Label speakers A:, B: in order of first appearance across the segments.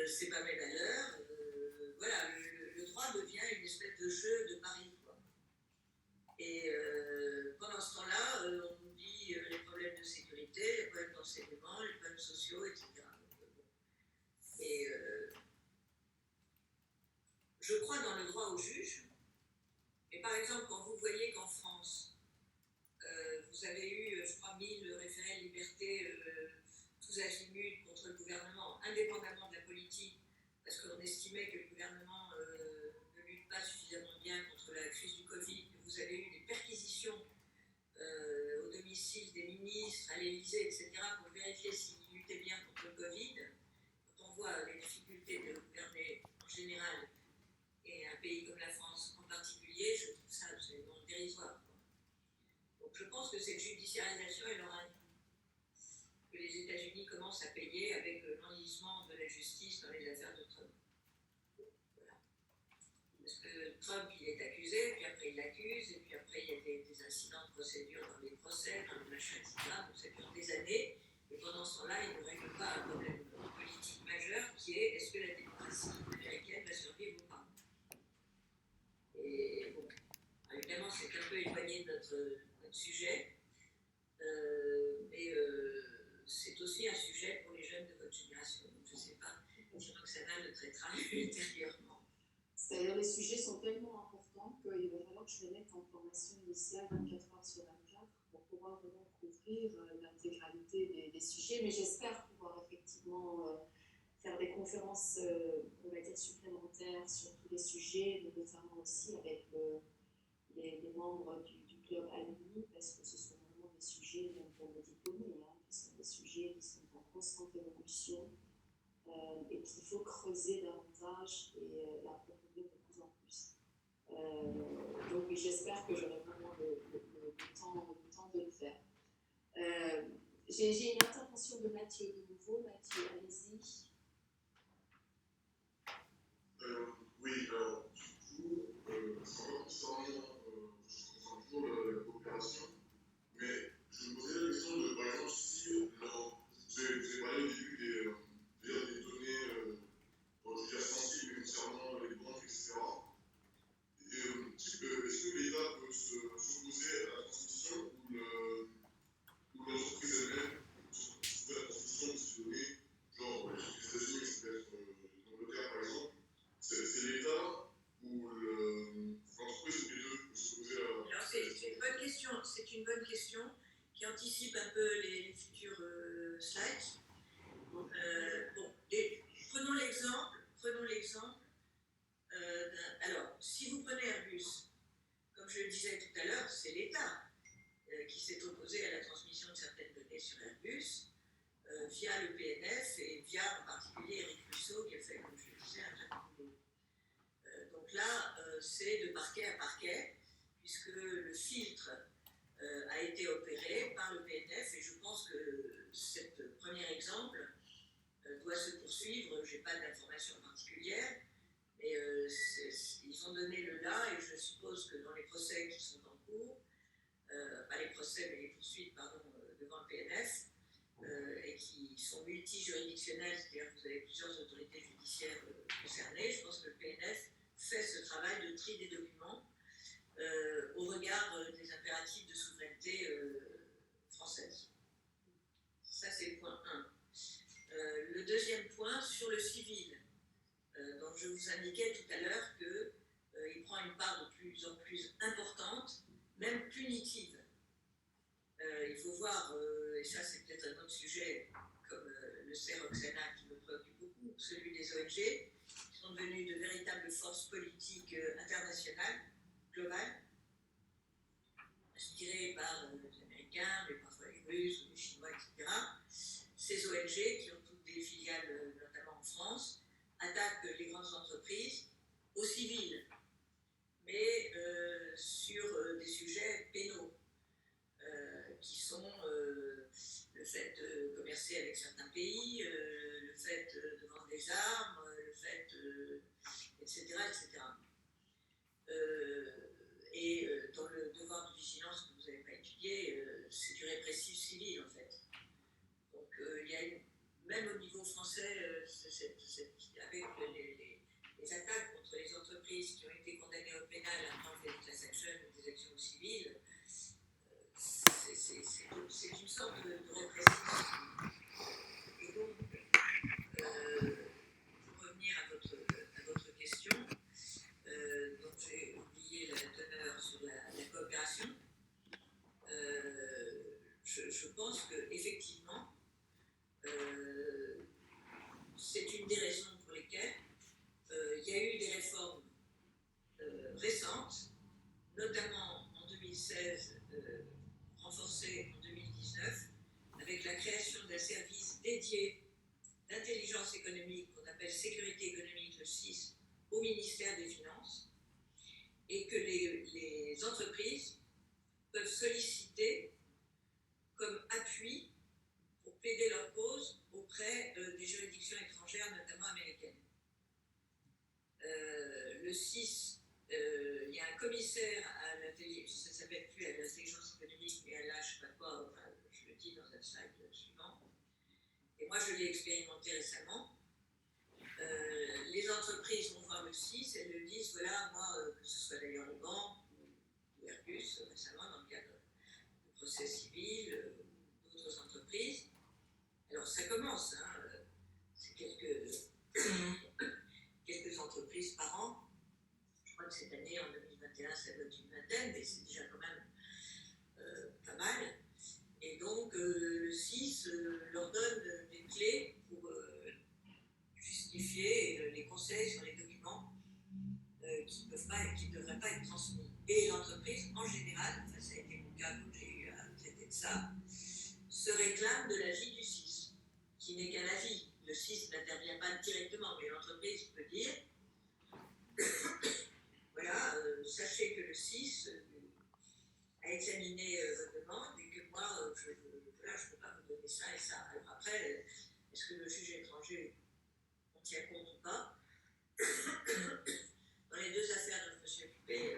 A: c'est pas mes valeurs. Voilà, le droit devient une espèce de jeu de paris, quoi. Et pendant ce temps-là, on oublie les problèmes de sécurité, les problèmes d'enseignement, les problèmes sociaux, etc. Et je crois dans le droit au juge. Et par exemple, quand vous voyez qu'en France, vous avez eu, je crois, 1000 référés liberté tous azimuts contre le gouvernement, indépendamment de la politique, parce qu'on estimait que le gouvernement ne lutte pas suffisamment bien contre la crise du Covid, que vous avez eu des perquisitions au domicile des ministres, à l'Élysée, etc., pour vérifier s'ils luttaient bien contre le Covid. Quand on voit les difficultés de gouverner en général, et un pays comme la France en particulier, je trouve ça absolument dérisoire. Donc je pense que cette judiciarisation, elle aura un coût, que les États-Unis commencent à payer avec l'enlisement de la justice dans les affaires de Trump. Voilà. Parce que Trump, il est accusé, puis après il l'accuse, et puis après il y a des incidents de procédure dans les procès, dans les machins, etc. Donc ça dure des années, et pendant ce temps-là, il ne règle pas un problème politique majeur qui est est-ce que la démocratie américaine va survivre ou pas. Et bon, évidemment, c'est un peu éloigné de notre sujet, mais c'est aussi un sujet pour les jeunes de votre génération. Donc, je ne sais pas si Roxana le traitera ultérieurement.
B: C'est-à-dire, les sujets sont tellement importants qu'il va falloir que je les mette en formation initiale 24 heures sur 24 pour pouvoir vraiment couvrir l'intégralité des sujets. Mais j'espère pouvoir effectivement faire des conférences, on va dire, supplémentaires sur tous les sujets, mais notamment aussi avec les membres du club alumni, parce que ce sont vraiment des sujets, même pour les diplômés, qui sont des sujets qui sont en constante évolution et qu'il faut creuser davantage et approfondir de plus en plus. Donc j'espère que j'aurai vraiment le temps de le faire. J'ai une intervention de Mathieu de nouveau. Mathieu, allez-y.
C: Oui, alors, du coup, concernant toujours la coopération, mais je me posais la question de, par exemple, si vous avez parlé au début des données sensibles concernant les banques, etc. Est-ce que l'État peut s'opposer à la transmission ou l'entreprise elle-même peut la transmission de ces données, genre les États-Unis, ça peut être l'Angleterre par exemple, c'est l'État ou l'entreprise ou les deux peut s'opposer à...
A: Alors c'est une bonne question, qui anticipe un peu les futurs slides. Prenons l'exemple. Alors, si vous prenez Airbus, comme je le disais tout à l'heure, c'est l'État qui s'est opposé à la transmission de certaines données sur Airbus via le PNF et via en particulier Éric Russo qui a fait, comme je le disais, un très bon boulot. Donc là, c'est de parquet à parquet, puisque le filtre a été opéré par le PNF et je pense que ce premier exemple doit se poursuivre. Je n'ai pas d'informations particulières, mais ils ont donné le là et je suppose que dans les procès qui sont en cours, pas les procès mais les poursuites devant le PNF, et qui sont multi-juridictionnels, c'est-à-dire que vous avez plusieurs autorités judiciaires concernées, je pense que le PNF fait ce travail de tri des documents au regard des impératifs de souveraineté française. Ça, c'est le point 1. Le deuxième point, sur le civil. Donc, je vous indiquais tout à l'heure qu'il prend une part de plus en plus importante, même punitive. Il faut voir, et ça c'est peut-être un autre sujet, comme le sait Roxana, qui me préoccupe beaucoup, celui des ONG, qui sont devenus de véritables forces politiques internationales, globales, inspirées par les Américains, mais parfois les Russes, les Chinois, etc. Ces ONG, qui ont toutes des filiales, notamment en France, attaquent les grandes entreprises au civil, mais sur des sujets pénaux, qui sont le fait de commercer avec certains pays, le fait de vendre des armes, le fait, etc., etc. Et dans le devoir de vigilance que vous n'avez pas étudié, c'est du répressif civil en fait. Donc il y a même au niveau français cette tribunal maintenant fait des class actions ou des actions civiles, c'est une sorte de répression. Et donc, pour revenir à votre question, donc j'ai oublié la teneur sur la coopération. Je pense qu'effectivement, c'est une des raisons pour lesquelles il y a eu des réformes récentes, notamment en 2016, renforcées en 2019, avec la création d'un service dédié d'intelligence économique qu'on appelle sécurité économique, le SIS, au ministère des Finances, et que les entreprises peuvent solliciter comme appui pour plaider leur cause auprès des juridictions étrangères, notamment américaines. Le SIS, il y a un commissaire à l'intelligence, ça ne s'appelle plus à l'intelligence économique, mais à l'âge, je ne sais pas quoi, enfin, je le dis dans un slide suivant. Et moi, je l'ai expérimenté récemment. Les entreprises vont voir le SIS, elles le disent, voilà, moi, que ce soit d'ailleurs les banques ou Airbus récemment, dans le cadre de procès civils, d'autres entreprises. Alors, ça commence, hein, c'est quelques entreprises par an. Je crois que cette année, en 2021, ça doit être une vingtaine, mais c'est déjà quand même pas mal. Et donc, le SIS leur donne des clés pour justifier les conseils sur les documents qui ne devraient pas être transmis. Et l'entreprise, en général, enfin, ça a été mon cas quand j'ai eu à traiter de ça, se réclame de l'avis du SIS, qui n'est qu'un avis. Le SIS n'intervient pas directement, mais l'entreprise peut dire voilà, sachez que le SIS a examiné votre demande et que moi, je ne peux pas vous donner ça et ça. Alors après, est-ce que le juge étranger en tient compte ou pas? Dans les deux affaires dont je me suis occupée,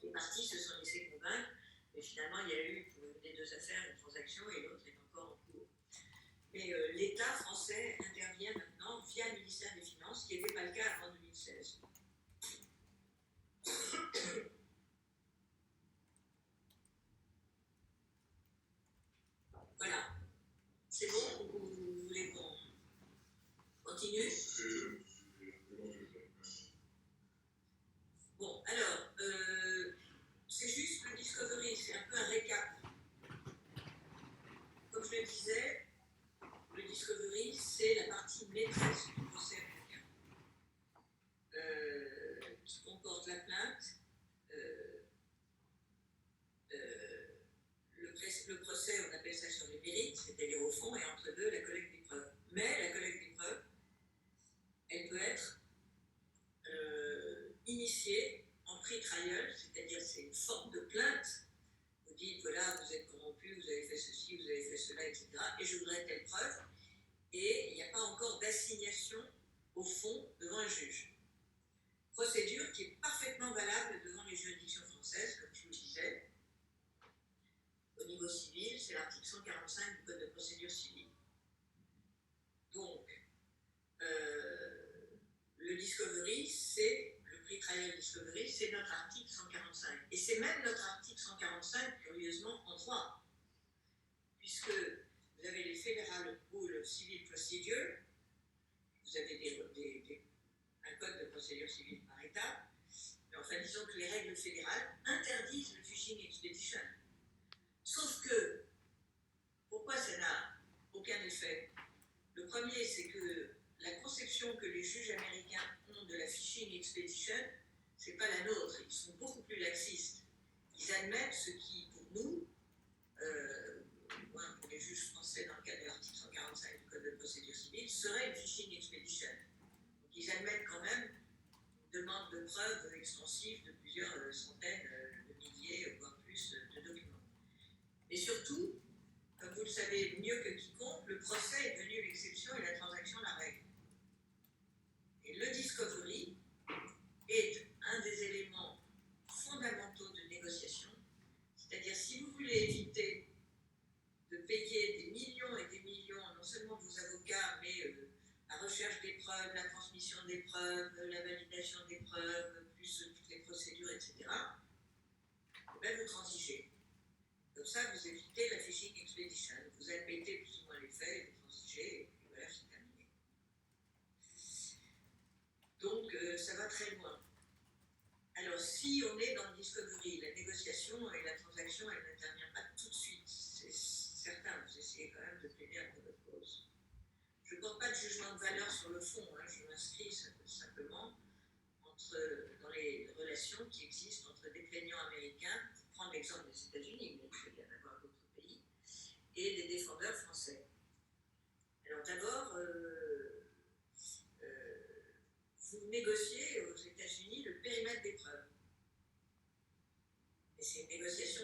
A: les parties se sont laissées convaincre, mais finalement, il y a eu pour une des deux affaires une transaction et l'autre est encore en cours. Mais l'État français intervient maintenant via le ministère des Finances, ce qui n'était pas le cas avant 2016. Voilà. C'est bon ou vous voulez qu'on continue? Bon, alors, c'est juste le Discovery, c'est un peu un récap. Comme je le disais, le Discovery, c'est la partie maîtresse du procès américain, qui comporte la plainte, le procès, on appelle ça sur les mérites, c'est-à-dire au fond, et entre deux, la collecte des preuves. Mais la collecte des preuves, elle peut être initiée en pre-trial, c'est-à-dire c'est une forme de plainte. Vous dites, voilà, vous êtes corrompu, vous avez fait ceci, vous avez fait cela, etc. Et je voudrais telle preuve. Et il n'y a pas encore d'assignation au fond devant un juge. Procédure qui est parfaitement valable devant les juridictions françaises, comme je vous disais. Au niveau civil, c'est l'article 145 du Code de procédure civile. Donc, le Discovery, c'est le pre-trial Discovery, c'est notre article 145. Et c'est même notre article 145, curieusement, en droit. Puisque vous avez les Federal Rule of Civil Procedure, vous avez un code de procédure civile par État, mais enfin, disons que les règles fédérales interdisent le fishing expedition. Sauf que, pourquoi ça n'a aucun effet? Le premier, c'est que la conception que les juges américains ont de la fishing expedition, c'est pas la nôtre. Ils sont beaucoup plus laxistes. Ils admettent ce qui, pour nous, pour les juges français dans le cadre de l'article 145 du Code de procédure civile, serait une fishing expedition. Donc ils admettent quand même une demande de preuves extensive de plusieurs centaines de milliers, voire plus, de documents. Et surtout, comme vous le savez mieux que quiconque, le procès est devenu l'exception et la transaction la règle. Et le Discovery est un des éléments fondamentaux de négociation, c'est-à-dire si vous voulez éviter de payer des millions et des millions, non seulement vos avocats, mais la recherche des preuves, preuves, la transmission des preuves, la validation des preuves, plus toutes les procédures, etc., eh bien, vous transigez. Comme ça, vous évitez la fishing expedition. Vous admettez plus ou moins les faits, vous transigez, et puis voilà, c'est terminé. Donc, ça va très loin. Alors, si on est dans le discovery, la négociation et la transaction, elle n'intervient pas tout de suite. C'est certain, vous essayez quand même de plaider un peu votre cause. Je ne porte pas de jugement de valeur sur le fond, hein, je m'inscris simplement dans les relations qui existent entre des plaignants américains, pour prendre l'exemple des États-Unis, mais il peut y en avoir d'autres pays, et des défendeurs français. Alors d'abord, vous négociez aux États-Unis le périmètre des preuves. Et c'est une négociation